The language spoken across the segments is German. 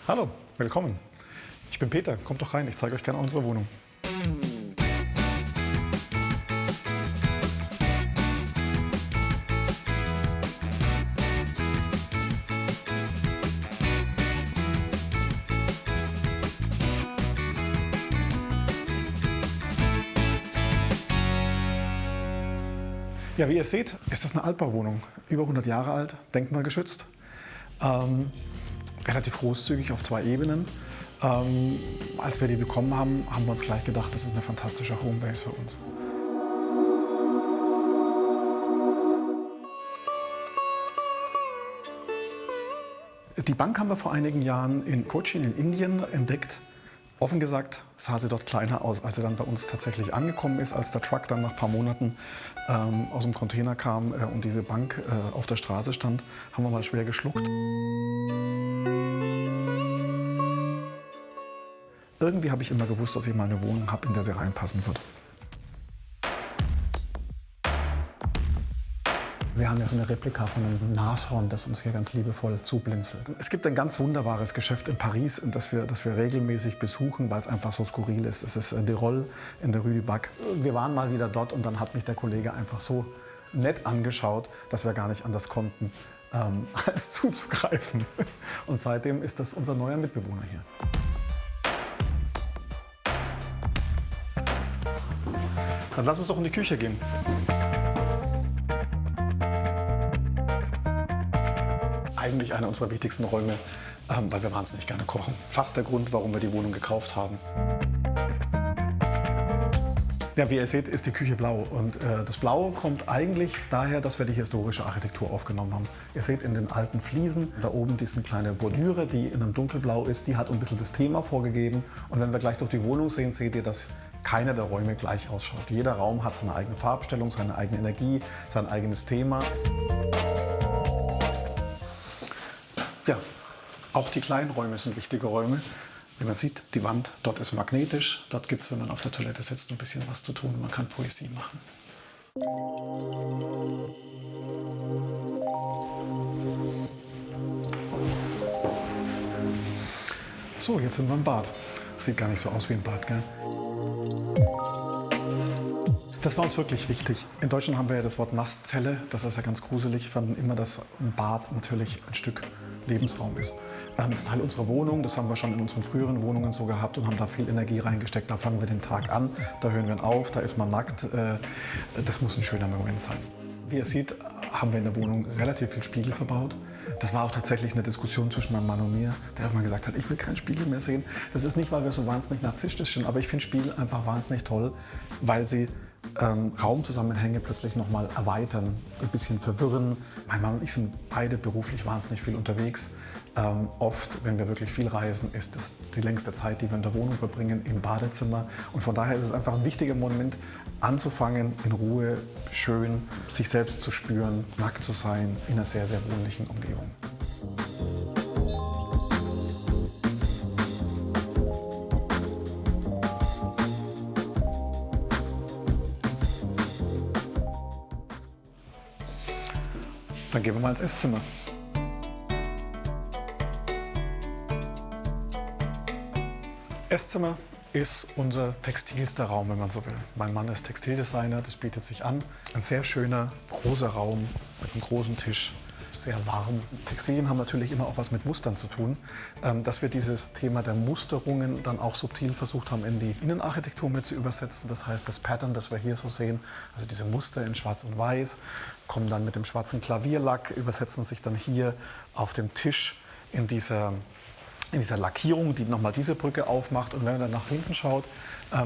Hallo, willkommen. Ich bin Peter, kommt doch rein, ich zeige euch gerne unsere Wohnung. Ja, wie ihr seht, ist das eine Altbauwohnung. Über 100 Jahre alt, denkmalgeschützt. Relativ großzügig auf 2 Ebenen. Als wir die bekommen haben, haben wir uns gleich gedacht, das ist eine fantastische Homebase für uns. Die Bank haben wir vor einigen Jahren in Cochin in Indien entdeckt. Offen gesagt sah sie dort kleiner aus, als sie dann bei uns tatsächlich angekommen ist. Als der Truck dann nach ein paar Monaten aus dem Container kam und diese Bank auf der Straße stand, haben wir mal schwer geschluckt. Irgendwie habe ich immer gewusst, dass ich mal eine Wohnung habe, in der sie reinpassen wird. Wir haben ja so eine Replika von einem Nashorn, das uns hier ganz liebevoll zublinzelt. Es gibt ein ganz wunderbares Geschäft in Paris, das wir regelmäßig besuchen, weil es einfach so skurril ist. Es ist De Rolle in der Rue du Bac. Wir waren mal wieder dort und dann hat mich der Kollege einfach so nett angeschaut, dass wir gar nicht anders konnten, als zuzugreifen. Und seitdem ist das unser neuer Mitbewohner hier. Dann lass uns doch in die Küche gehen. Eigentlich einer unserer wichtigsten Räume, weil wir wahnsinnig gerne kochen. Fast der Grund, warum wir die Wohnung gekauft haben. Ja, wie ihr seht, ist die Küche blau. Und das Blau kommt eigentlich daher, dass wir die historische Architektur aufgenommen haben. Ihr seht in den alten Fliesen, da oben diese kleine Bordüre, die in einem dunkelblau ist, die hat ein bisschen das Thema vorgegeben. Und wenn wir gleich durch die Wohnung sehen, seht ihr, dass keiner der Räume gleich ausschaut. Jeder Raum hat seine eigene Farbstellung, seine eigene Energie, sein eigenes Thema. Ja, auch die kleinen Räume sind wichtige Räume. Wie man sieht, die Wand dort ist magnetisch. Dort gibt es, wenn man auf der Toilette sitzt, ein bisschen was zu tun. Man kann Poesie machen. So, jetzt sind wir im Bad. Sieht gar nicht so aus wie ein Bad, gell? Das war uns wirklich wichtig. In Deutschland haben wir ja das Wort Nasszelle. Das ist ja ganz gruselig. Wir fanden immer, dass ein Bad natürlich ein Stück Lebensraum ist. Das ist Teil unserer Wohnung. Das haben wir schon in unseren früheren Wohnungen so gehabt und haben da viel Energie reingesteckt. Da fangen wir den Tag an, da hören wir auf, da ist man nackt. Das muss ein schöner Moment sein. Wie ihr seht, haben wir in der Wohnung relativ viel Spiegel verbaut. Das war auch tatsächlich eine Diskussion zwischen meinem Mann und mir, der irgendwann gesagt hat, ich will keinen Spiegel mehr sehen. Das ist nicht, weil wir so wahnsinnig narzisstisch sind, aber ich finde Spiegel einfach wahnsinnig toll, weil sie Raumzusammenhänge plötzlich nochmal erweitern, ein bisschen verwirren. Mein Mann und ich sind beide beruflich wahnsinnig viel unterwegs. Oft, wenn wir wirklich viel reisen, ist das die längste Zeit, die wir in der Wohnung verbringen, im Badezimmer. Und von daher ist es einfach ein wichtiger Moment, anzufangen, in Ruhe, schön, sich selbst zu spüren, nackt zu sein, in einer sehr, sehr wohnlichen Umgebung. Dann gehen wir mal ins Esszimmer. Esszimmer ist unser textilster Raum, wenn man so will. Mein Mann ist Textildesigner, das bietet sich an. Ein sehr schöner, großer Raum mit einem großen Tisch, sehr warm. Textilien haben natürlich immer auch was mit Mustern zu tun. Dass wir dieses Thema der Musterungen dann auch subtil versucht haben, in die Innenarchitektur mit zu übersetzen. Das heißt, das Pattern, das wir hier so sehen, also diese Muster in Schwarz und Weiß, kommen dann mit dem schwarzen Klavierlack, übersetzen sich dann hier auf dem Tisch in dieser Lackierung, die nochmal diese Brücke aufmacht. Und wenn man dann nach hinten schaut,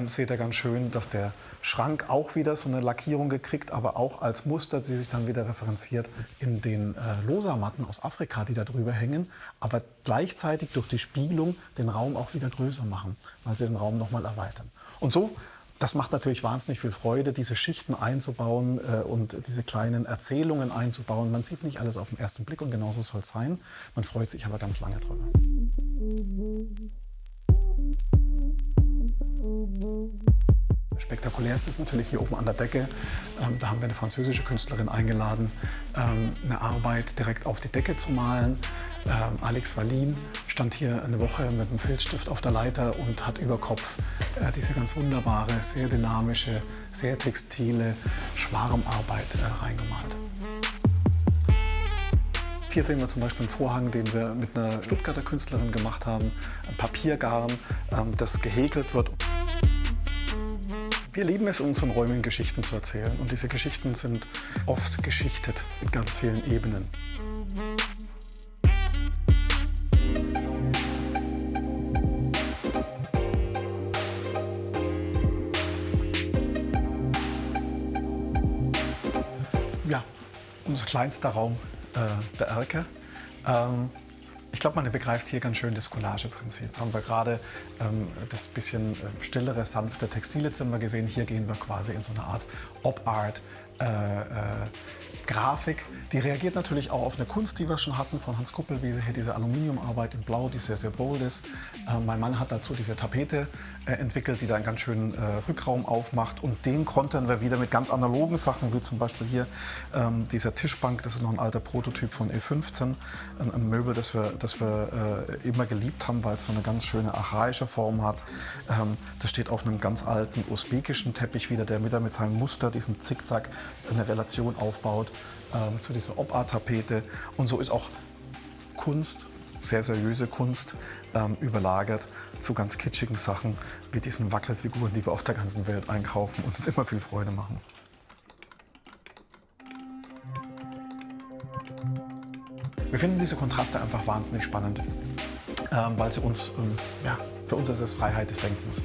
seht ihr ganz schön, dass der Schrank auch wieder so eine Lackierung gekriegt, aber auch als Muster, die sich dann wieder referenziert in den Losa-Matten aus Afrika, die da drüber hängen, aber gleichzeitig durch die Spiegelung den Raum auch wieder größer machen, weil sie den Raum nochmal erweitern. Und so, das macht natürlich wahnsinnig viel Freude, diese Schichten einzubauen und diese kleinen Erzählungen einzubauen. Man sieht nicht alles auf den ersten Blick und genauso soll es sein. Man freut sich aber ganz lange drüber. Spektakulärste ist natürlich hier oben an der Decke. Da haben wir eine französische Künstlerin eingeladen, eine Arbeit direkt auf die Decke zu malen. Alex Wallin stand hier eine Woche mit einem Filzstift auf der Leiter und hat über Kopf diese ganz wunderbare, sehr dynamische, sehr textile Schwarmarbeit reingemalt. Hier sehen wir zum Beispiel einen Vorhang, den wir mit einer Stuttgarter Künstlerin gemacht haben, ein Papiergarn, das gehäkelt wird. Wir lieben es, in unseren Räumen Geschichten zu erzählen, und diese Geschichten sind oft geschichtet mit ganz vielen Ebenen. Ja, unser kleinster Raum, der Erker. Ich glaube, man begreift hier ganz schön das Collageprinzip. Jetzt haben wir gerade das bisschen stillere, sanfte, textile Zimmer gesehen. Hier gehen wir quasi in so eine Art Op-Art Grafik. Die reagiert natürlich auch auf eine Kunst, die wir schon hatten von Hans Kuppel, wie hier diese Aluminiumarbeit in Blau, die sehr, sehr bold ist. Mein Mann hat dazu diese Tapete entwickelt, die da einen ganz schönen Rückraum aufmacht. Und den kontern wir wieder mit ganz analogen Sachen, wie zum Beispiel hier dieser Tischbank. Das ist noch ein alter Prototyp von E15, ein Möbel, das wir immer geliebt haben, weil es so eine ganz schöne archaische Form hat. Das steht auf einem ganz alten usbekischen Teppich wieder, der mit seinem Muster, diesem Zickzack, eine Relation aufbaut zu dieser Op-Art-Tapete. Und so ist auch Kunst, sehr seriöse Kunst, überlagert zu ganz kitschigen Sachen wie diesen Wackelfiguren, die wir auf der ganzen Welt einkaufen und uns immer viel Freude machen. Wir finden diese Kontraste einfach wahnsinnig spannend, weil sie uns, für uns ist es Freiheit des Denkens.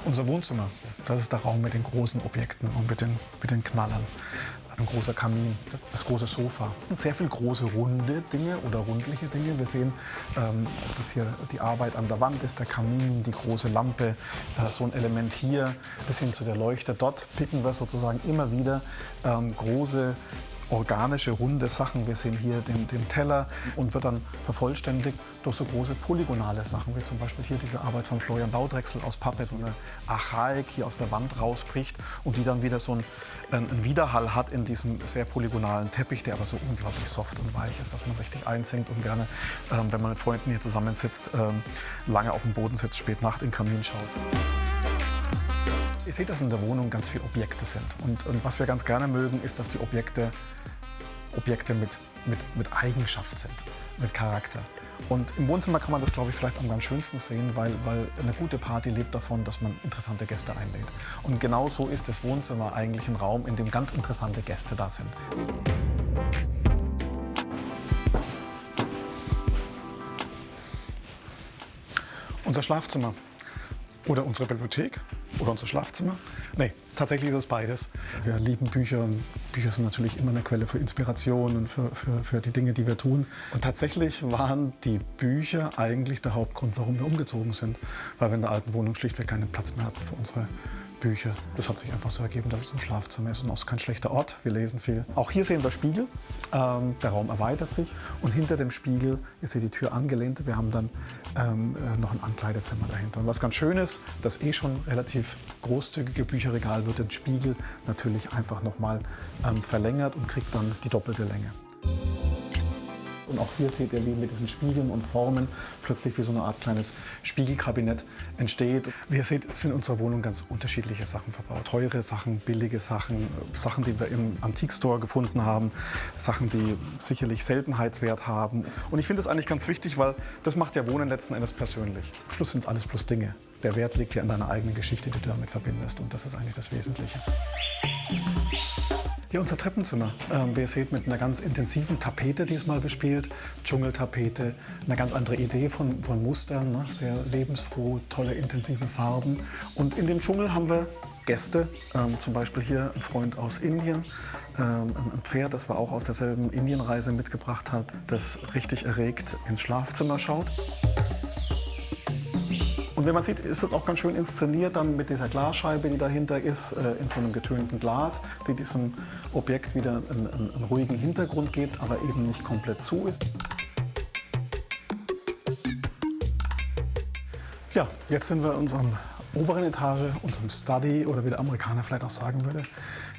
Unser Wohnzimmer, das ist der Raum mit den großen Objekten und mit den Knallern. Ein großer Kamin, das große Sofa. Das sind sehr viele große runde Dinge oder rundliche Dinge. Wir sehen, dass hier die Arbeit an der Wand ist, der Kamin, die große Lampe, so ein Element hier bis hin zu der Leuchte. Dort picken wir sozusagen immer wieder große organische, runde Sachen. Wir sehen hier den Teller und wird dann vervollständigt durch so große polygonale Sachen, wie zum Beispiel hier diese Arbeit von Florian Baudrechsel aus Pappe, so eine Archaik hier aus der Wand rausbricht und die dann wieder so einen Widerhall hat in diesem sehr polygonalen Teppich, der aber so unglaublich soft und weich ist, dass man richtig einsinkt und gerne, wenn man mit Freunden hier zusammensitzt, lange auf dem Boden sitzt, spät Nacht in den Kamin schaut. Ihr seht, dass in der Wohnung ganz viele Objekte sind. Und was wir ganz gerne mögen, ist, dass die Objekte mit Eigenschaft sind, mit Charakter. Und im Wohnzimmer kann man das, glaube ich, vielleicht am ganz schönsten sehen, weil eine gute Party lebt davon, dass man interessante Gäste einlädt. Und genau so ist das Wohnzimmer eigentlich ein Raum, in dem ganz interessante Gäste da sind. Unser Schlafzimmer oder unsere Bibliothek oder unser Schlafzimmer. Nee, tatsächlich ist es beides. Wir lieben Bücher und Bücher sind natürlich immer eine Quelle für Inspiration und für die Dinge, die wir tun. Und tatsächlich waren die Bücher eigentlich der Hauptgrund, warum wir umgezogen sind. Weil wir in der alten Wohnung schlichtweg keinen Platz mehr hatten für unsere Bücher. Das hat sich einfach so ergeben, dass es ein Schlafzimmer ist und auch kein schlechter Ort. Wir lesen viel. Auch hier sehen wir Spiegel. Der Raum erweitert sich und hinter dem Spiegel ist hier die Tür angelehnt. Wir haben dann noch ein Ankleidezimmer dahinter. Und was ganz schön ist, das schon relativ großzügige Bücherregal wird den Spiegel natürlich einfach nochmal verlängert und kriegt dann die doppelte Länge. Und auch hier seht ihr, wie mit diesen Spiegeln und Formen plötzlich wie so eine Art kleines Spiegelkabinett entsteht. Wie ihr seht, sind in unserer Wohnung ganz unterschiedliche Sachen verbaut. Teure Sachen, billige Sachen, Sachen, die wir im Antikstore gefunden haben, Sachen, die sicherlich Seltenheitswert haben. Und ich finde das eigentlich ganz wichtig, weil das macht ja Wohnen letzten Endes persönlich. Am Schluss sind es alles bloß Dinge. Der Wert liegt ja in deiner eigenen Geschichte, die du damit verbindest. Und das ist eigentlich das Wesentliche. Hier unser Treppenzimmer. Wie ihr seht, mit einer ganz intensiven Tapete diesmal bespielt. Dschungeltapete, eine ganz andere Idee von Mustern, ne? Sehr lebensfroh, tolle, intensive Farben. Und in dem Dschungel haben wir Gäste, zum Beispiel hier ein Freund aus Indien, ein Pferd, das wir auch aus derselben Indienreise mitgebracht haben, das richtig erregt ins Schlafzimmer schaut. Und wie man sieht, ist es auch ganz schön inszeniert dann mit dieser Glasscheibe, die dahinter ist, in so einem getönten Glas, die diesem Objekt wieder einen ruhigen Hintergrund gibt, aber eben nicht komplett zu ist. Ja, jetzt sind wir in unserer oberen Etage, unserem Study oder wie der Amerikaner vielleicht auch sagen würde,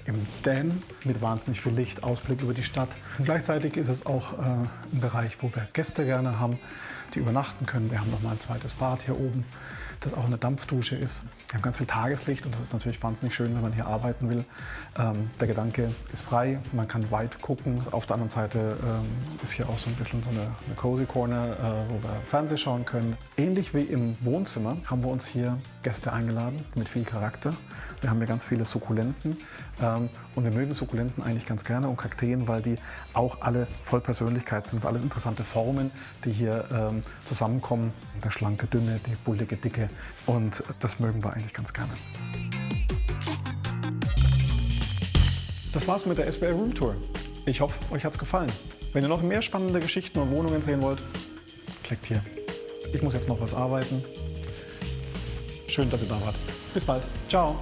im Den mit wahnsinnig viel Licht, Ausblick über die Stadt. Und gleichzeitig ist es auch ein Bereich, wo wir Gäste gerne haben, die übernachten können. Wir haben noch mal ein zweites Bad hier oben, das auch eine Dampfdusche ist. Wir haben ganz viel Tageslicht und das ist natürlich wahnsinnig schön, wenn man hier arbeiten will. Der Gedanke ist frei, man kann weit gucken. Auf der anderen Seite ist hier auch so ein bisschen so eine Cozy Corner, wo wir Fernsehen schauen können. Ähnlich wie im Wohnzimmer haben wir uns hier Gäste eingeladen mit viel Charakter. Wir haben hier ganz viele Sukkulenten und wir mögen Sukkulenten eigentlich ganz gerne und Kakteen, weil die auch alle voll Persönlichkeit sind. Das sind alles interessante Formen, die hier zusammenkommen. Der schlanke, dünne, die bullige, dicke und das mögen wir eigentlich ganz gerne. Das war's mit der SBA Room Tour. Ich hoffe, euch hat's gefallen. Wenn ihr noch mehr spannende Geschichten und Wohnungen sehen wollt, klickt hier. Ich muss jetzt noch was arbeiten. Schön, dass ihr da wart. Bis bald. Ciao.